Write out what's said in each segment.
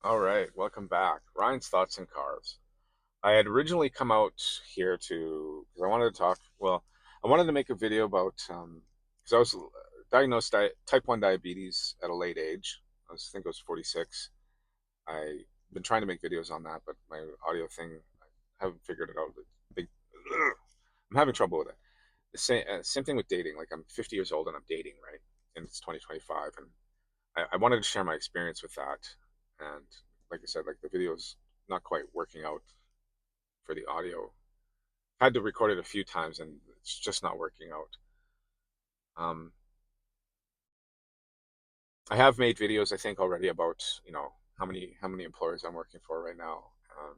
All right, welcome back. Ryan's Thoughts and Cars. I had originally come out here because I wanted to talk. Well, I wanted to make a video about because I was diagnosed type 1 diabetes at a late age. I think I was 46. I've been trying to make videos on that, but my audio thing, I haven't figured it out. Big, I'm having trouble with it. The same thing with dating. Like I'm 50 years old and I'm dating, right? And it's 2025, and I wanted to share my experience with that. And like I said, like the video's not quite working out for the audio. Had to record it a few times and it's just not working out. Um, I have made videos, I think, already about how many employers I'm working for right now. And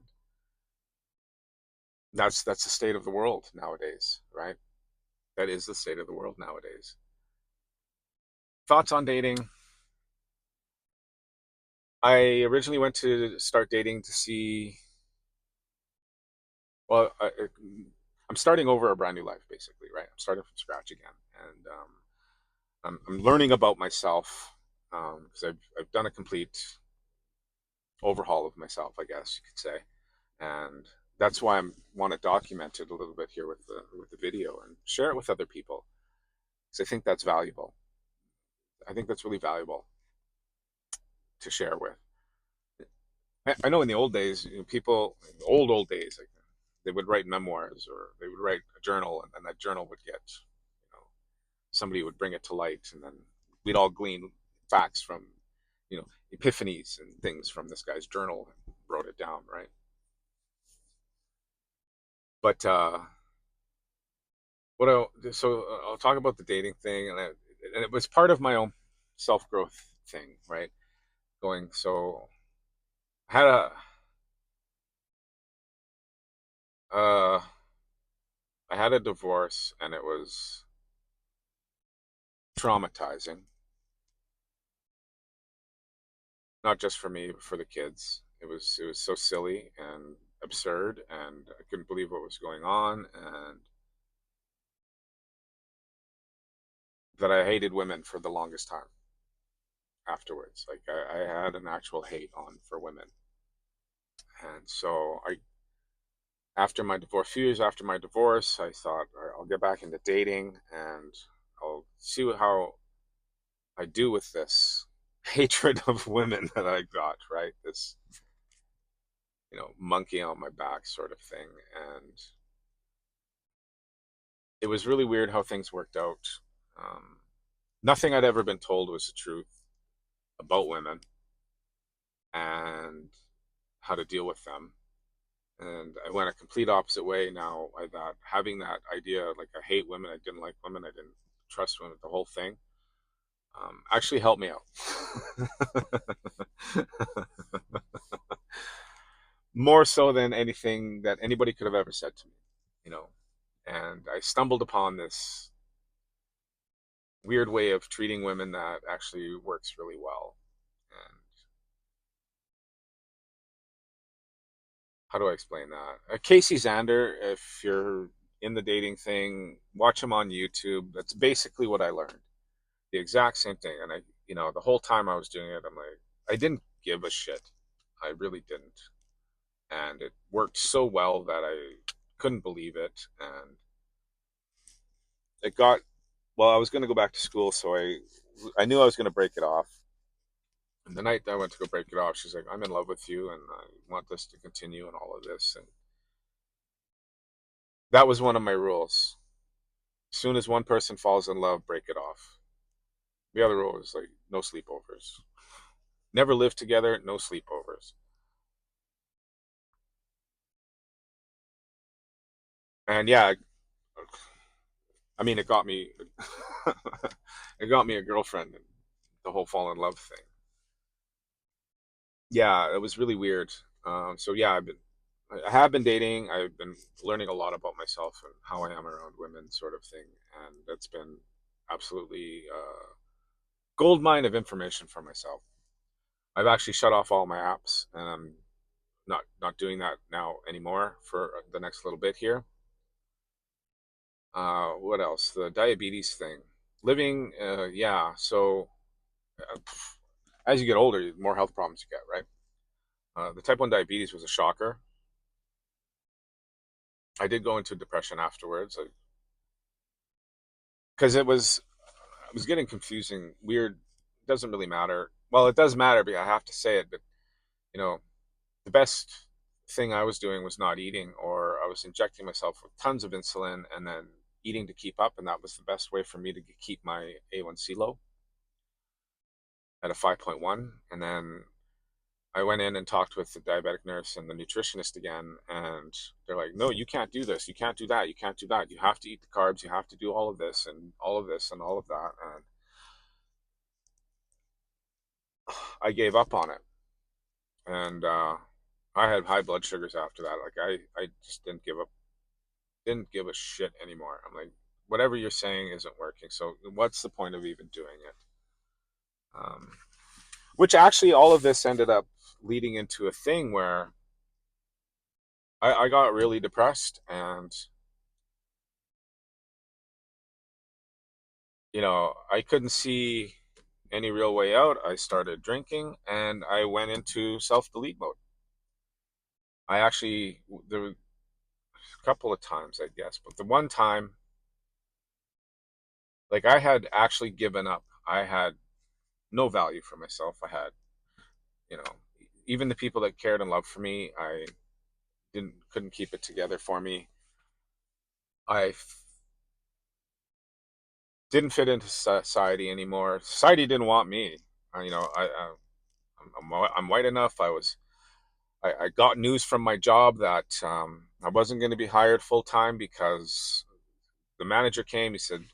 that's the state of the world nowadays, right? That is the state of the world nowadays. Thoughts on dating? I originally went to start dating to see. Well, I'm starting over a brand new life, basically, right? I'm starting from scratch again, and I'm learning about myself because I've done a complete overhaul of myself, I guess you could say, and that's why I want to document it a little bit here with the video and share it with other people because I think that's valuable. I think that's really valuable to share with. I know in the old days, people, old days, like, they would write memoirs or they would write a journal, and then that journal would get, somebody would bring it to light, and then we'd all glean facts from, epiphanies and things from this guy's journal and wrote it down, right? But I'll talk about the dating thing, and it was part of my own self growth thing, right? Going so I had uh, I had a divorce, and it was traumatizing, not just for me, but for the kids. It was so silly and absurd, and I couldn't believe what was going on, and that I hated women for the longest time afterwards. Like I had an actual hate on for women. And so after my divorce, a few years after my divorce, I thought, all right, I'll get back into dating and I'll see how I do with this hatred of women that I got, right? This, monkey on my back sort of thing. And it was really weird how things worked out. Um, Nothing I'd ever been told was the truth about women and how to deal with them. And I went a complete opposite way now. I thought having that idea, like I hate women, I didn't like women, I didn't trust women, the whole thing, actually helped me out. More so than anything that anybody could have ever said to me, you know. And I stumbled upon this weird way of treating women that actually works really well. And how do I explain that? Casey Zander, if you're in the dating thing, watch him on YouTube. That's basically what I learned. The exact same thing. And the whole time I was doing it, I'm like, I didn't give a shit. I really didn't. And it worked so well that I couldn't believe it. And it got, well, I was going to go back to school, so I knew I was going to break it off. And the night I went to go break it off, she's like, I'm in love with you and I want this to continue and all of this. And that was one of my rules. As soon as one person falls in love, break it off. The other rule is like no sleepovers. Never live together, no sleepovers. And yeah, I mean, it got me, it got me a girlfriend, and the whole fall in love thing. Yeah, it was really weird. So yeah, I have been dating. I've been learning a lot about myself and how I am around women, sort of thing, and that's been absolutely gold mine of information for myself. I've actually shut off all my apps, and I'm not doing that now anymore for the next little bit here. What else? The diabetes thing. Living, yeah. So uh, as you get older, the more health problems you get, right? The type 1 diabetes was a shocker. I did go into depression afterwards because it was getting confusing, weird. It doesn't really matter. Well, it does matter, but I have to say it. But you know, the best thing I was doing was not eating, or I was injecting myself with tons of insulin and then eating to keep up, and that was the best way for me to keep my A1C low at a 5.1. And then I went in and talked with the diabetic nurse and the nutritionist again, and they're like, "No, you can't do this. You can't do that. You can't do that. You have to eat the carbs. You have to do all of this and all of this and all of that." And I gave up on it, and I had high blood sugars after that. Like I just didn't give a shit anymore. I'm like, whatever you're saying isn't working. So what's the point of even doing it? Um, which actually, all of this ended up leading into a thing where I got really depressed, and I couldn't see any real way out. I started drinking, and I went into self delete mode. I actually there were a couple of times, I guess, but the one time, like, I had actually given up. I had no value for myself. I had, you know, even the people that cared and loved for me, I couldn't keep it together for me. I didn't fit into society anymore. Society didn't want me. I'm white enough. I got news from my job that I wasn't going to be hired full time because the manager came. He said,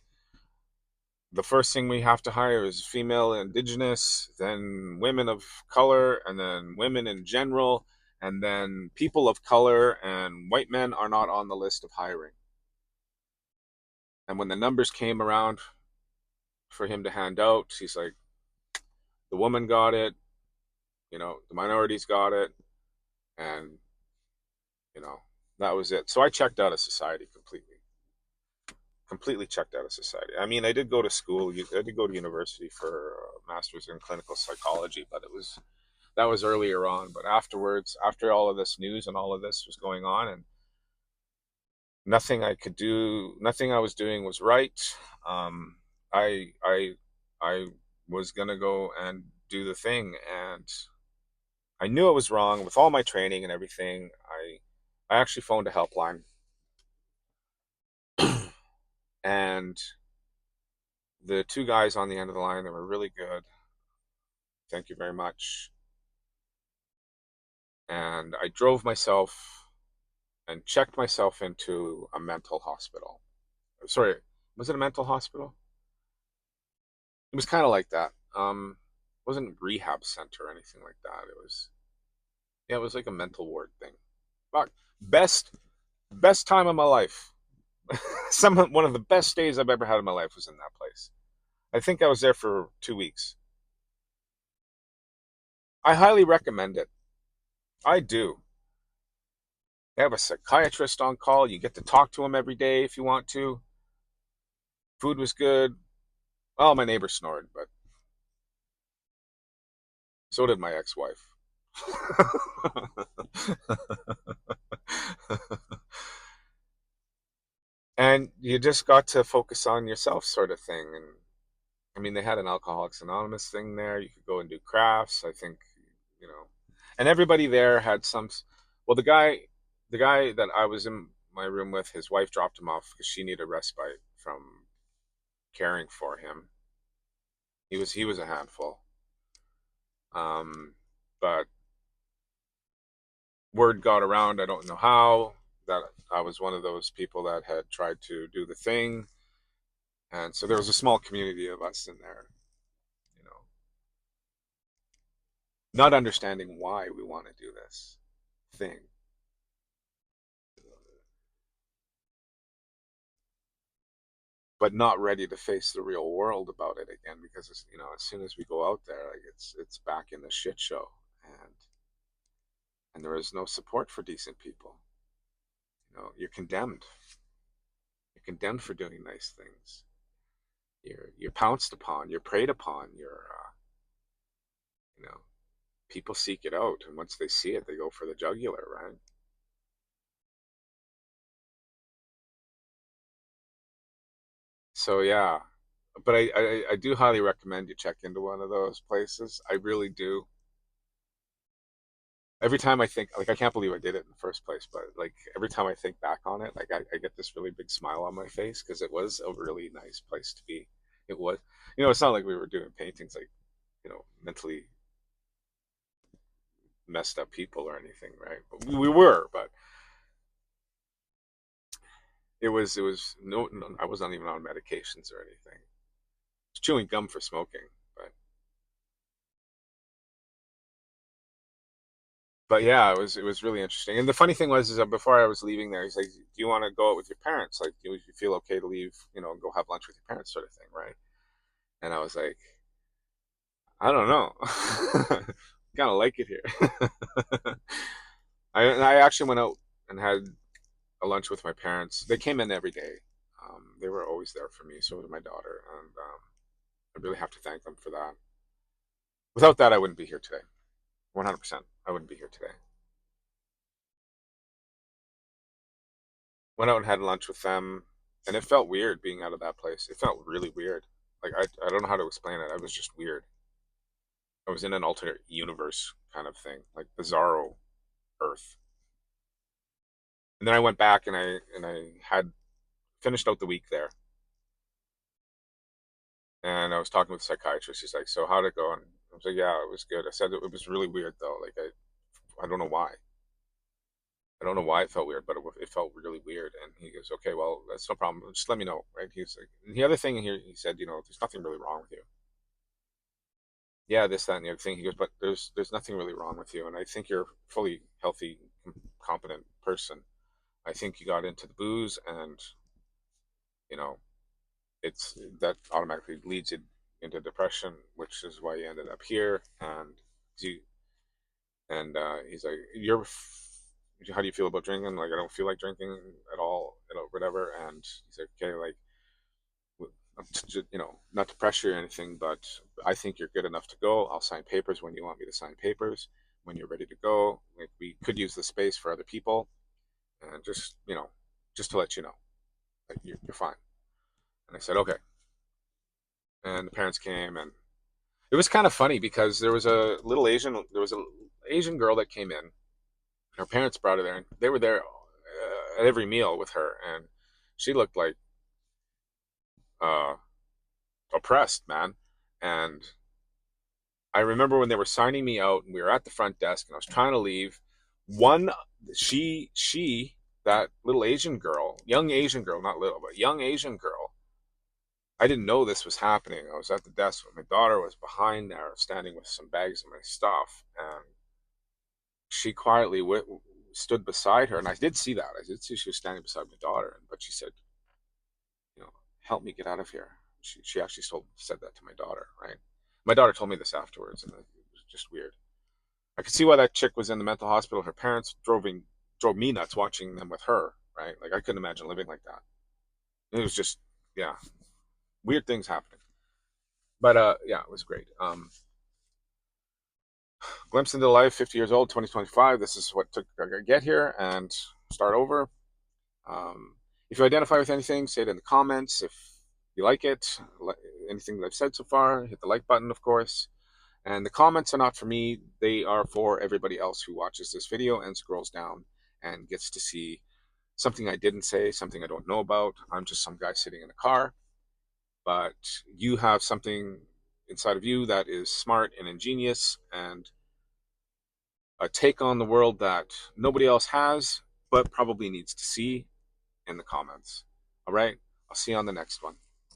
the first thing we have to hire is female indigenous, then women of color, and then women in general, and then people of color, and white men are not on the list of hiring. And when the numbers came around for him to hand out, he's like, the woman got it, the minorities got it, and you know, that was it. So I checked out of society completely. Completely checked out of society. I mean, I did go to school. I did go to university for a master's in clinical psychology, but that was earlier on. But afterwards, after all of this news and all of this was going on, and nothing I could do, nothing I was doing was right. Um, I I I was gonna go and do the thing, and I knew it was wrong with all my training and everything. I actually phoned a helpline, and the two guys on the end of the line, they were really good. Thank you very much. And I drove myself and checked myself into a mental hospital. Sorry, was it a mental hospital? It was kind of like that. It wasn't a rehab center or anything like that. Yeah, it was like a mental ward thing. Fuck, best best time of my life. One of the best days I've ever had in my life was in that place. I think I was there for 2 weeks. I highly recommend it. I do. They have a psychiatrist on call. You get to talk to him every day if you want to. Food was good. Well, my neighbor snored, but so did my ex-wife. And you just got to focus on yourself, sort of thing. And I mean, they had an Alcoholics Anonymous thing there. You could go and do crafts. I think, you know, and everybody there had some. Well, the guy that I was in my room with, his wife dropped him off because she needed respite from caring for him. He was a handful. Um, but word got around. I don't know how, that I was one of those people that had tried to do the thing, and so there was a small community of us in there, you know, not understanding why we want to do this thing, but not ready to face the real world about it again because as soon as we go out there, like it's back in the shit show, and there is no support for decent people. You're condemned. You're condemned for doing nice things. You're pounced upon. You're preyed upon. You're you know people seek it out, and once they see it, they go for the jugular, right? So yeah, but I do highly recommend you check into one of those places. I really do. Every time I think, like, I can't believe I did it in the first place, but like every time I think back on it, like I get this really big smile on my face because it was a really nice place to be. It was, it's not like we were doing paintings like, mentally messed up people or anything, right? But we were, but it was no, I was not even on medications or anything. I was chewing gum for smoking, but yeah, it was really interesting. And the funny thing was, is that before I was leaving there, he's like, "Do you want to go out with your parents? Like, do you feel okay to leave? And go have lunch with your parents, sort of thing, right?" And I was like, "I don't know. Kind of like it here." I actually went out and had a lunch with my parents. They came in every day. They were always there for me. So was my daughter, and I really have to thank them for that. Without that, I wouldn't be here today. 100%. I wouldn't be here today. Went out and had lunch with them, and it felt weird being out of that place. It felt really weird. Like I don't know how to explain it. I was just weird. I was in an alternate universe kind of thing, like Bizarro Earth. And then I went back and I had finished out the week there, and I was talking with the psychiatrist. He's like, "So how'd it go?" And I was like, "Yeah, it was good." I said it was really weird though. Like I don't know why. I don't know why it felt weird, but it felt really weird. And he goes, "Okay, well, that's no problem. Just let me know, right?" He's like, and the other thing here, he said, "There's nothing really wrong with you." Yeah, this, that, and the other thing. He goes, "But there's nothing really wrong with you, and I think you're a fully healthy, competent person. I think you got into the booze, and you know, it's that automatically leads you into depression, which is why you ended up here." You he's like, how do you feel about drinking? Like, I don't feel like drinking at all, whatever. And he's like, okay, like, not to pressure you or anything, but I think you're good enough to go. I'll sign papers when you want me to sign papers. When you're ready to go, like, we could use the space for other people, and just to let you know, like, you're fine. And I said, okay. And the parents came, and it was kind of funny because there was a Asian girl that came in. Her parents brought her there, and they were there at every meal with her, and she looked like uh, oppressed, man. And I remember when they were signing me out, and we were at the front desk, and I was trying to leave. One, that little Asian girl, young Asian girl, not little, but young Asian girl. I didn't know this was happening. I was at the desk, but my daughter was behind there, standing with some bags of my stuff, and she quietly stood beside her, and I did see that. I did see she was standing beside my daughter, but she said, "Help me get out of here." She actually said that to my daughter, right? My daughter told me this afterwards, and it was just weird. I could see why that chick was in the mental hospital. Her parents drove me nuts watching them with her, right? Like, I couldn't imagine living like that. It was just, yeah, weird things happening. But yeah, it was great. Glimpse into life. 50 years old, 2025. This is what took to get here and start over. If you identify with anything, say it in the comments. If you like it, anything that I've said so far, hit the like button, of course. And the comments are not for me, they are for everybody else who watches this video and scrolls down and gets to see something I didn't say, something I don't know about. I'm just some guy sitting in a car, but you have something inside of you that is smart and ingenious and a take on the world that nobody else has, but probably needs to see in the comments. All right, I'll see you on the next one.